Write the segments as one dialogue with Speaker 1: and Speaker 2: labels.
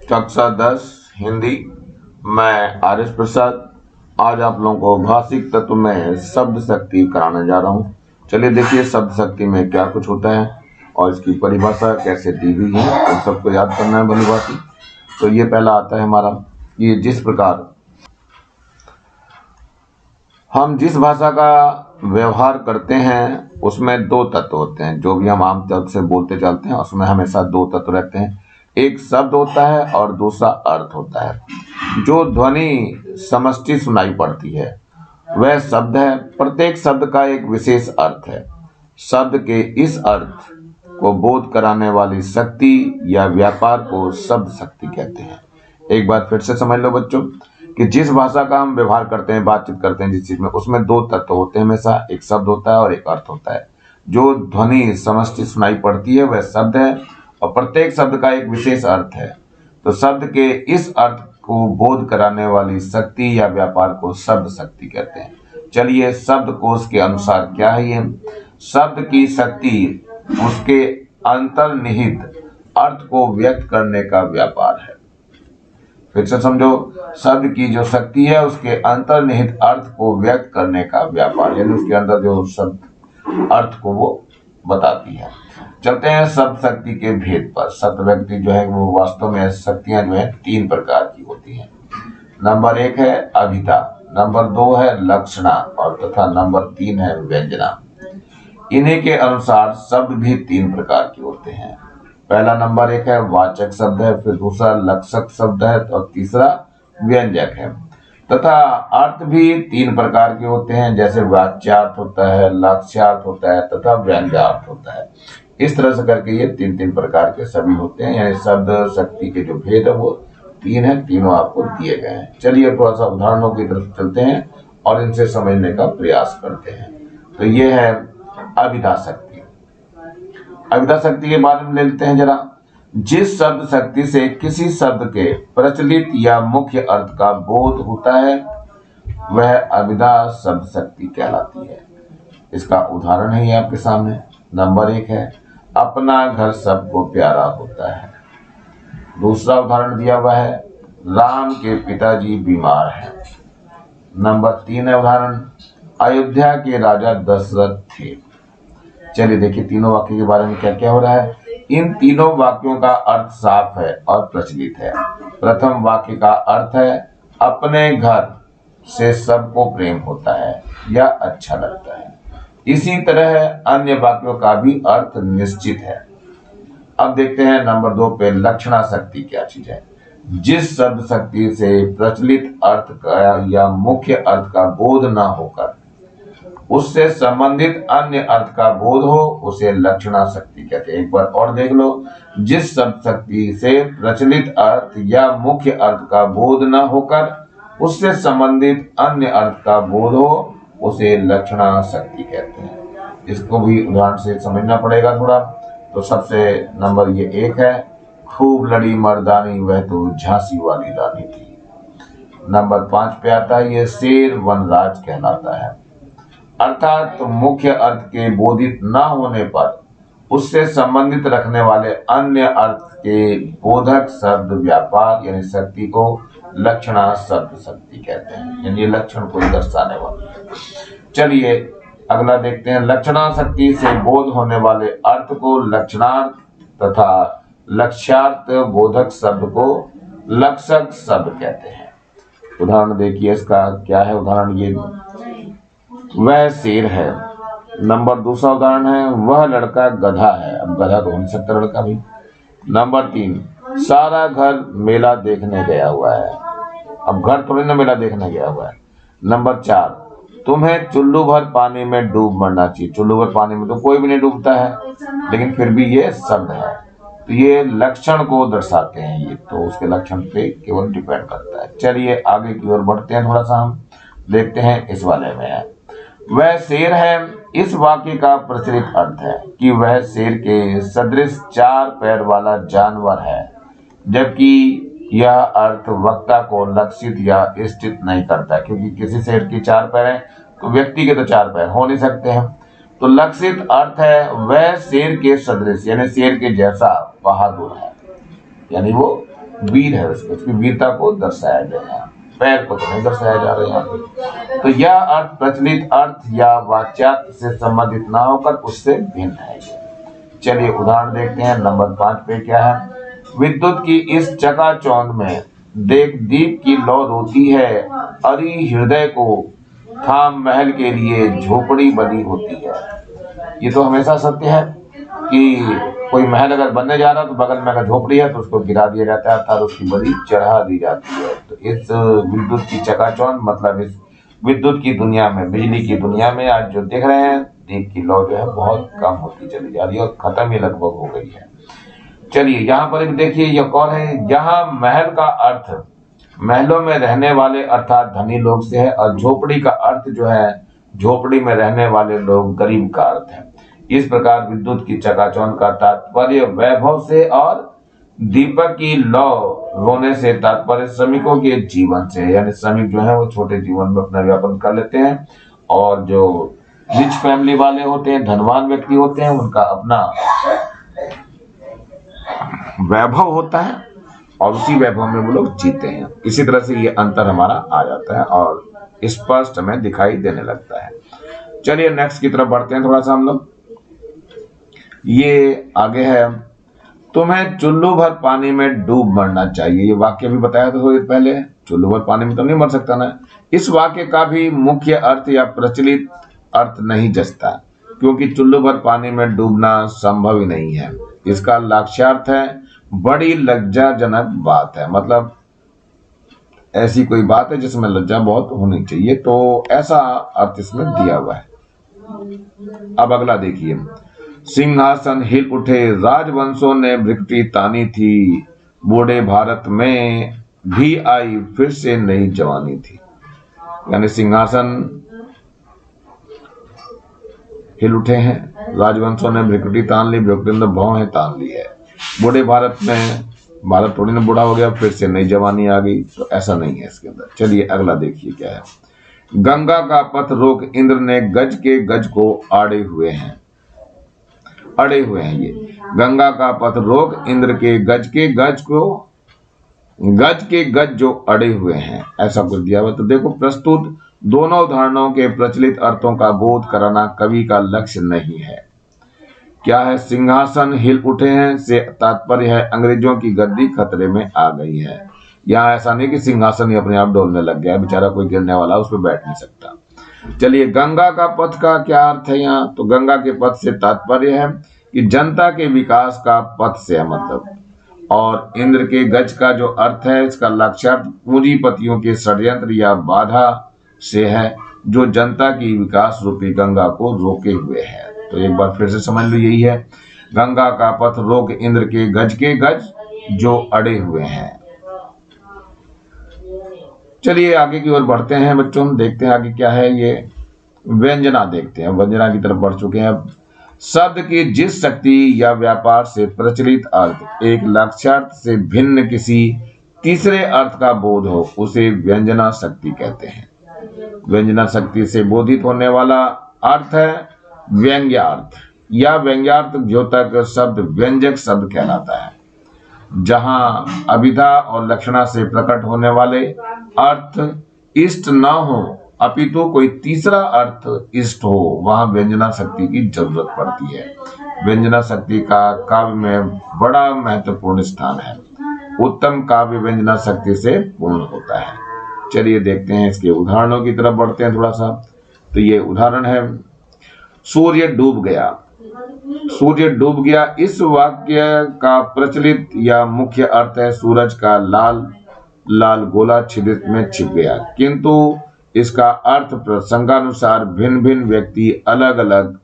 Speaker 1: कक्षा 10 हिंदी। मैं आर.एस. प्रसाद आज आप लोगों को भाषिक तत्व में शब्द शक्ति कराने जा रहा हूँ। चलिए देखिए शब्द शक्ति में क्या कुछ होता है और इसकी परिभाषा कैसे दी हुई है, तो सबको याद करना है भली भांति। तो ये पहला आता है हमारा, ये जिस प्रकार हम जिस भाषा का व्यवहार करते हैं उसमें दो तत्व होते हैं। जो भी हम आमतौर से बोलते चलते हैं उसमें हमेशा दो तत्व रहते हैं, एक शब्द होता है और दूसरा अर्थ होता है। जो ध्वनि समष्टि सुनाई पड़ती है वह शब्द है। प्रत्येक शब्द का एक विशेष अर्थ है। शब्द के इस अर्थ को बोध कराने वाली शक्ति या व्यापार को शब्द शक्ति कहते हैं। एक बार फिर से समझ लो बच्चों कि जिस भाषा का हम व्यवहार करते हैं, बातचीत करते हैं जिस चीज में, उसमें दो तत्व होते हैं हमेशा, एक शब्द होता है और एक अर्थ होता है। जो ध्वनि समष्टि सुनाई पड़ती है वह शब्द है और प्रत्येक शब्द का एक विशेष अर्थ है। तो शब्द के इस अर्थ को बोध कराने वाली शक्ति या व्यापार को शब्द शक्ति कहते हैं। चलिए शब्द कोश के अनुसार क्या है ये? शब्द की शक्ति उसके अंतर्निहित अर्थ को व्यक्त करने का व्यापार है। फिर से समझो, शब्द की जो शक्ति है उसके अंतर्निहित अर्थ को व्यक्त करने का व्यापार, यानी उसके अंदर जो शब्द अर्थ को वो बताती है। चलते हैं शब्द शक्ति के भेद पर। शब्द व्यक्ति जो है वो वास्तव में शक्तियां जो है तीन प्रकार की होती हैं। नंबर 1 है अभिधा, नंबर 2 है लक्षणा और तथा नंबर 3 है व्यंजना। इन्हीं के अनुसार शब्द भी तीन प्रकार के होते हैं। पहला नंबर 1 है वाचक शब्द है, फिर दूसरा लक्षक शब्द है और तीसरा व्यंजक है। तथा अर्थ भी तीन प्रकार के होते हैं, जैसे वाच्यार्थ होता है, लक्ष्यार्थ होता है तथा व्यंग्यार्थ होता है। इस तरह से करके ये तीन तीन प्रकार के सभी होते हैं, यानी शब्द शक्ति के जो भेद है वो तीन है, तीनों आपको दिए गए हैं। चलिए थोड़ा सा उदाहरणों की तरफ चलते हैं और इनसे समझने का प्रयास करते हैं। तो ये है अभिधा शक्ति। अभिधा शक्ति के बारे में ले लेते हैं जरा। जिस शब्द शक्ति से किसी शब्द के प्रचलित या मुख्य अर्थ का बोध होता है वह अभिधा शब्द शक्ति कहलाती है। इसका उदाहरण है ये आपके सामने। नंबर 1 है अपना घर सबको प्यारा होता है। दूसरा उदाहरण दिया हुआ है राम के पिताजी बीमार हैं। नंबर 3 है उदाहरण अयोध्या के राजा दशरथ थे। चलिए देखिए तीनों वाक्य के बारे में क्या क्या हो रहा है। इन तीनों वाक्यों का अर्थ साफ है और प्रचलित है। प्रथम वाक्य का अर्थ है अपने घर से सबको प्रेम होता है या अच्छा लगता है। इसी तरह अन्य वाक्यों का भी अर्थ निश्चित है। अब देखते हैं नंबर 2 पे लक्षणा शक्ति क्या चीज है। जिस शब्द शक्ति से प्रचलित अर्थ का या मुख्य अर्थ का बोध न होकर उससे संबंधित अन्य अर्थ का बोध हो उसे लक्षणा शक्ति कहते हैं। एक बार और देख लो, जिस शब्द शक्ति से प्रचलित अर्थ या मुख्य अर्थ का बोध न होकर उससे संबंधित अन्य अर्थ का बोध हो उसे लक्षणा शक्ति कहते हैं। इसको भी उदाहरण से समझना पड़ेगा थोड़ा। तो सबसे नंबर ये 1 है खूब लड़ी मर्दानी वह तो झांसी वाली रानी थी। नंबर 5 पे आता है ये शेर वनराज कहलाता है। अर्थात मुख्य अर्थ के बोधित न होने पर उससे संबंधित रखने वाले अन्य अर्थ के बोधक शब्द व्यापार यानी शक्ति को लक्षणा शब्द शक्ति कहते हैं, यानी लक्षण को दर्शाने वाली। चलिए अगला देखते हैं। लक्षणा शक्ति से बोध होने वाले अर्थ को लक्षणार्थ तथा लक्ष्यार्थ बोधक शब्द को लक्षक शब्द कहते हैं। उदाहरण देखिए इसका क्या है। उदाहरण ये वह शेर है। नंबर 2 उदाहरण है वह लड़का गधा है। अब गधा तो हो नहीं सकता लड़का भी। नंबर 3 सारा घर मेला देखने गया हुआ है। अब घर थोड़ी ना मेला देखने गया हुआ है। नंबर 4 तुम्हें चुल्लू भर पानी में डूब मरना चाहिए। चुल्लू भर पानी में तो कोई भी नहीं डूबता है, लेकिन फिर भी ये शब्द है तो ये लक्षण को दर्शाते हैं। ये तो उसके लक्षण पे केवल डिपेंड करता है। चलिए आगे की ओर बढ़ते हैं, थोड़ा सा हम देखते हैं। इस वाले में है वह शेर है। इस वाक्य का प्रचलित अर्थ है कि वह शेर के सदृश 4 पैर वाला जानवर है, जबकि यह अर्थ वक्ता को लक्षित या स्थित नहीं करता, क्योंकि किसी शेर की 4 पैर हैं तो व्यक्ति के तो 4 पैर हो नहीं सकते हैं। तो लक्षित अर्थ है वह शेर के सदृश यानी शेर के जैसा बहादुर है, यानी वो वीर है, उसकी वीरता को दर्शाया गया है, पैर को तो नहीं दर्शाया जा रहा है। तो यह अर्थ प्रचलित अर्थ या वाच्यार्थ से संबंधित ना होकर उससे भिन्न है। चलिए उदाहरण देखते हैं। नंबर 5 पे क्या है? विद्युत की इस चकाचौंध में देख दीप की लौ रोती है, अरि हृदय को थाम महल के लिए झोपड़ी बनी होती है। ये तो हमेशा सत्य है कि कोई महल अगर बनने जा रहा है तो बगल में अगर झोपड़ी है तो उसको गिरा दिया जाता है, अर्थात उसकी बलि चढ़ा दी जाती है। तो इस विद्युत की चकाचौंध मतलब इस विद्युत की दुनिया में, बिजली की दुनिया में आज जो देख रहे हैं, दीप की लौ जो है बहुत कम होती चली जा रही है और खत्म ही लगभग हो गई है। चलिए यहाँ पर भी देखिए, यह कौन है? यहाँ महल का अर्थ महलों में रहने वाले अर्थात धनी लोग से है, और झोपड़ी का अर्थ जो है झोपड़ी में रहने वाले लोग, गरीब का अर्थ है। इस प्रकार विद्युत की चकाचौंध का तात्पर्य वैभव से और दीपक की लौ रोने से तात्पर्य श्रमिकों के जीवन से, यानी श्रमिक जो है वो छोटे जीवन में अपना व्यापन कर लेते हैं, और जो रिच फैमिली वाले होते हैं, धनवान व्यक्ति होते हैं, उनका अपना वैभव होता है और उसी वैभव में वो लोग जीते हैं। इसी तरह से ये अंतर हमारा आ जाता है और स्पष्ट हमें दिखाई देने लगता है। चलिए नेक्स्ट की तरफ बढ़ते हैं थोड़ा सा हम लोग। ये आगे है, तुम्हें चुल्लू भर पानी में डूब मरना चाहिए। ये वाक्य भी बताया था थोड़ी देर पहले, चुल्लू भर पानी में तो नहीं मर सकता ना। इस वाक्य का भी मुख्य अर्थ या प्रचलित अर्थ नहीं जचता, क्योंकि चुल्लू भर पानी में डूबना संभव ही नहीं है। इसका लक्ष्यार्थ है बड़ी लज्जाजनक बात है, मतलब ऐसी कोई बात है जिसमें लज्जा बहुत होनी चाहिए, तो ऐसा अर्थ इसमें दिया हुआ है। अब अगला देखिए, सिंहासन हिल उठे, राजवंशों ने भ्रिकुटी तानी थी, बूढ़े भारत में भी आई फिर से नई जवानी थी। यानी सिंहासन हिल उठे हैं, राजवंशों ने भ्रिकुटी तान ली, भ्रिकुटी अंदर भाव है तान ली है। बूढ़े भारत में, भारत थोड़ी ना बूढ़ा हो गया फिर से नई जवानी आ गई, तो ऐसा नहीं है इसके अंदर। चलिए अगला देखिए क्या है। गंगा का पथ रोक इंद्र ने गज के गज को आड़े हुए हैं। अड़े हुए हैं ये, गंगा का पथ रोक इंद्र के गज के गज जो अड़े हुए हैं, ऐसा कुछ दिया हुआ। तो देखो, प्रस्तुत दोनों उदाहरणों के प्रचलित अर्थों का बोध कराना कवि का लक्ष्य नहीं है। क्या है? सिंहासन हिल उठे हैं से तात्पर्य है अंग्रेजों की गद्दी खतरे में आ गई है। यहाँ ऐसा नहीं कि सिंहासन ही अपने आप डोलने लग गया है, बेचारा कोई गिरने वाला उस पर बैठ नहीं सकता। चलिए, गंगा का पथ का क्या अर्थ है यहाँ? तो गंगा के पथ से तात्पर्य है कि जनता के विकास का पथ से है मतलब, और इंद्र के गज का जो अर्थ है इसका लक्ष्यार्थ पूंजीपतियों के षड्यंत्र या बाधा से है, जो जनता की विकास रूपी गंगा को रोके हुए है। तो एक बार फिर से समझ लो, यही है, गंगा का पथ रोक इंद्र के गज जो अड़े हुए हैं। चलिए आगे की ओर बढ़ते हैं बच्चों, देखते हैं आगे क्या है। ये व्यंजना देखते हैं, व्यंजना की तरफ बढ़ चुके हैं। शब्द की जिस शक्ति या व्यापार से प्रचलित अर्थ एक लक्ष्यार्थ से भिन्न किसी तीसरे अर्थ का बोध हो, उसे व्यंजना शक्ति कहते हैं। व्यंजना शक्ति से बोधित होने वाला अर्थ है व्यंग्यार्थ, या व्यंग्यार्थ द्योतक शब्द व्यंजक शब्द कहलाता है। जहां अभिधा और लक्षणा से प्रकट होने वाले अर्थ इष्ट न हो अपितु कोई तीसरा अर्थ इष्ट हो, वहां व्यंजना शक्ति की जरूरत पड़ती है। व्यंजना शक्ति का काव्य में बड़ा महत्वपूर्ण स्थान है। उत्तम काव्य व्यंजना शक्ति से पूर्ण होता है। चलिए देखते हैं इसके उदाहरणों की तरफ बढ़ते हैं थोड़ा सा। तो ये उदाहरण है, सूर्य डूब गया। सूर्य डूब गया, इस वाक्य का प्रचलित या मुख्य अर्थ है सूरज का लाल लाल गोला छिद्र में छिप गया, किंतु इसका अर्थ प्रसंगानुसार भिन्न भिन्न व्यक्ति अलग अलग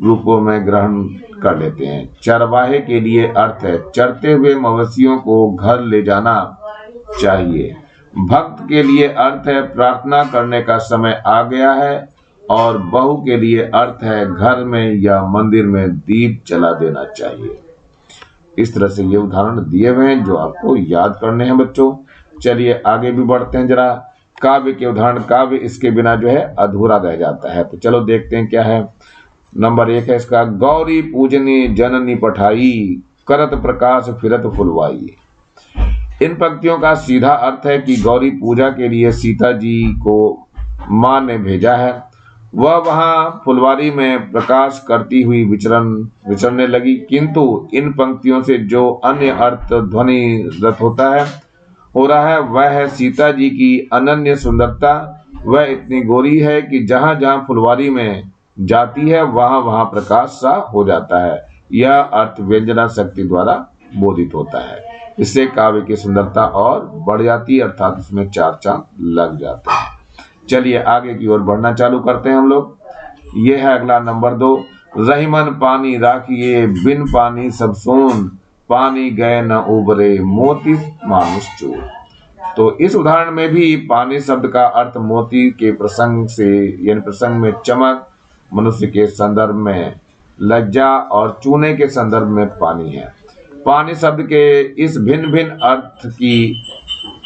Speaker 1: रूपों में ग्रहण कर लेते हैं। चरवाहे के लिए अर्थ है चरते हुए मवेशियों को घर ले जाना चाहिए। भक्त के लिए अर्थ है प्रार्थना करने का समय आ गया है, और बहू के लिए अर्थ है घर में या मंदिर में दीप जला देना चाहिए। इस तरह से ये उदाहरण दिए हुए हैं जो आपको याद करने हैं बच्चों। चलिए आगे भी बढ़ते हैं जरा। काव्य के उदाहरण, काव्य इसके बिना जो है अधूरा रह जाता है। तो चलो देखते हैं क्या है। नंबर 1 है इसका, गौरी पूजनी जननी पठाई, करत प्रकाश फिरत फुलवाई। इन पंक्तियों का सीधा अर्थ है कि गौरी पूजा के लिए सीता जी को मां ने भेजा है। वह वहां फुलवारी में प्रकाश करती हुई विचरने लगी, किंतु इन पंक्तियों से जो अन्य अर्थ ध्वनिरत हो रहा है वह है सीता जी की अनन्य सुंदरता। वह इतनी गोरी है कि जहां जहां फुलवारी में जाती है वहां वहां प्रकाश सा हो जाता है। यह अर्थ व्यंजना शक्ति द्वारा बोधित होता है। इससे काव्य की सुंदरता और बढ़ जाती है, अर्थात उसमें चार चांद लग जाते हैं। चलिए आगे की ओर बढ़ना चालू करते हैं हम लोग। ये है अगला नंबर 2। रहीमन पानी राखिए बिन पानी सब सोन, पानी गए न उबरे मोती मानुष चोर। तो इस उदाहरण में भी पानी शब्द का अर्थ मोती के प्रसंग से, यानी प्रसंग में चमक, मनुष्य के संदर्भ में लज्जा और चूने के संदर्भ में पानी है। पानी शब्द के इस भिन्न भिन्न अर्थ की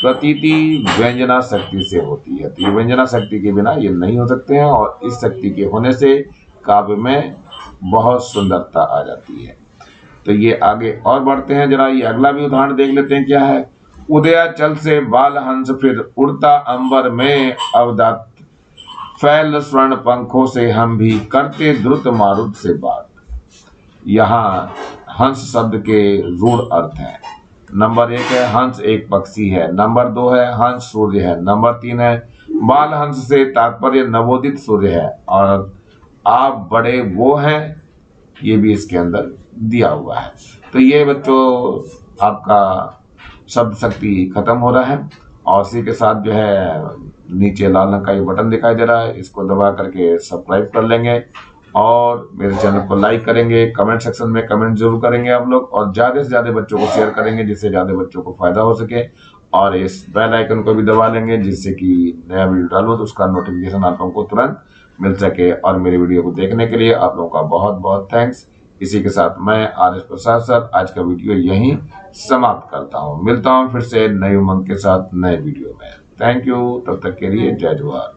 Speaker 1: प्रतीति व्यंजना शक्ति से होती है। तो ये व्यंजना शक्ति के बिना ये नहीं हो सकते हैं, और इस शक्ति के होने से काव्य में बहुत सुंदरता आ जाती है। तो ये आगे और बढ़ते हैं, जरा ये अगला भी उदाहरण देख लेते हैं क्या है। उदयाचल से बाल हंस फिर उड़ता अंबर में, अवदत्त फैल स्वर्ण पंखों से हम भी करते द्रुत मारुत से बात। यहाँ हंस शब्द के रूढ़ अर्थ हैं। नंबर 1 है हंस एक पक्षी है, नंबर 2 है हंस सूर्य है, नंबर 3 है बाल हंस से तात्पर्य नवोदित सूर्य है, और आप बड़े वो हैं, ये भी इसके अंदर दिया हुआ है। तो ये बच्चों आपका शब्द शक्ति खत्म हो रहा है, और इसी के साथ जो है नीचे लाल रंग का ये बटन दिखाई दे रहा है, इसको दबा करके सब्सक्राइब कर लेंगे, और मेरे चैनल को लाइक करेंगे, कमेंट सेक्शन में कमेंट जरूर करेंगे आप लोग, और ज्यादा से ज्यादा बच्चों को शेयर करेंगे जिससे ज्यादा बच्चों को फायदा हो सके, और इस बेल आइकन को भी दबा लेंगे जिससे कि नया वीडियो डालो तो उसका नोटिफिकेशन आप लोगों को तुरंत मिल सके। और मेरे वीडियो को देखने के लिए आप लोगों का बहुत बहुत थैंक्स। इसी के साथ मैं आर एस प्रसाद सर आज का वीडियो यहीं समाप्त करता हूँ। मिलता हूँ फिर से नई उमंग के साथ नए वीडियो में। थैंक यू, तब तक के लिए जय जवाहर।